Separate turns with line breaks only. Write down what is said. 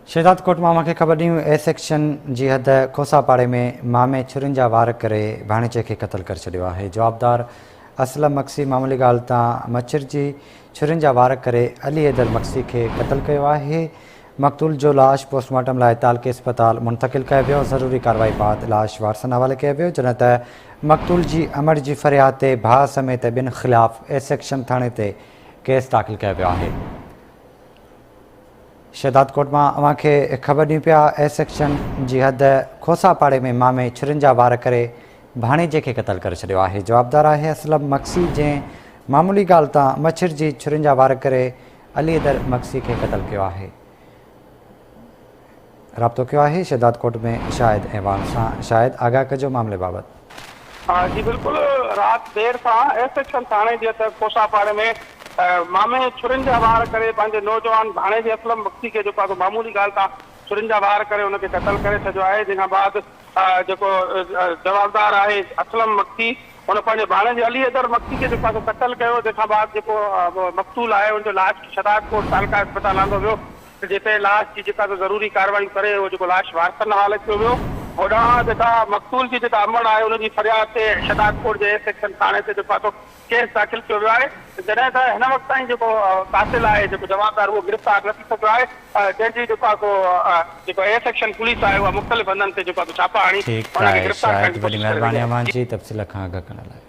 शहजाद कोट मामा के ख़बर ॾियूं ए सेक्शन जी हद खोसापाड़े में मामे छुरियुनि जा वार करे भाणेजे खे क़तल करे छॾियो आहे। जवाबदार असलम मक्सी मामूली ॻाल्हि तां मच्छर जी छुरियुनि जा वार करे अली हैदर मक्सी खे क़तल कयो आहे। मक़तूल जो लाश पोस्टमार्टम लाइ तालके अस्पताल मुंतक़िल कयो वियो। ज़रूरी कार्रवाई बाद लाश वारसनि हवाले कयो वियो, जॾहिं त मक़तूल जी अमर जी फ़रियाद ते भाउ समेत ॿिनि ख़िलाफ़ ए सेक्शन थाणे ते केस दाख़िल कयो वियो आहे। शहजाद कोट में अवां खे ख़बर ॾियूं पिया ए सेक्शन जी हद खोसापाड़े में मामे छुरियुनि जा वार करे भाणेजे खे क़तल करे छॾियो आहे। जवाबदार आहे असलम मक्सी, जंहिं मामूली ॻाल्हि तां मच्छर जी छुरियुनि जा वार करे अली हैदर मक्सी खे क़तल कयो आहे। राब्तो कयो आहे शहजाद कोट में शाहिद अहवान सां। शाहिद, आगाह कजो मामले बाबति।
हाँ जी बिल्कुल, रात देर सां ए सेक्शन थाने जे खोसापाड़े में मामे छुरियुनि जा वार करे पंहिंजे नौजवान भाणे जे असलम मक्सी के जेको मामूली ॻाल्हि तां छुरियुनि जा वार करे उनखे क़तल करे छॾियो आहे। जंहिंखां बाद जेको जवाबदार आहे असलम मक्सी उन पंहिंजे भाणे जे अली हैदर मक्सी के जेको क़तल कयो। तंहिंखां बाद जेको मक़तूल आहे उनजो लाश शहजाद कोट तालका अस्पताल आंदो वियो, जिते लाश जी जेका ज़रूरी कार्रवाई करे उहो जेको लाश वारसनि हवाले कयो वियो। होॾां जेका मक़तूल जी जेका अमड़ आहे उनजी फ़रियाद ते शहजाद कोट जे सेक्शन थाणे ते जेको केस दाख़िल कयो वियो आहे। जॾहिं त हिन वक़्त ताईं जेको कातिल आहे, जेको जवाबदार, उहो गिरफ़्तार न थी सघियो आहे, जंहिंजी जेको ए सेक्शन पुलिस आहे उहा मुख़्तलिफ़ हंधनि ते जेको छापा हणी उनखे गिरफ़्तार करण जी कोशिश करे रही आहे।
महिरबानी तफ़सील खां आगाह करण लाइ।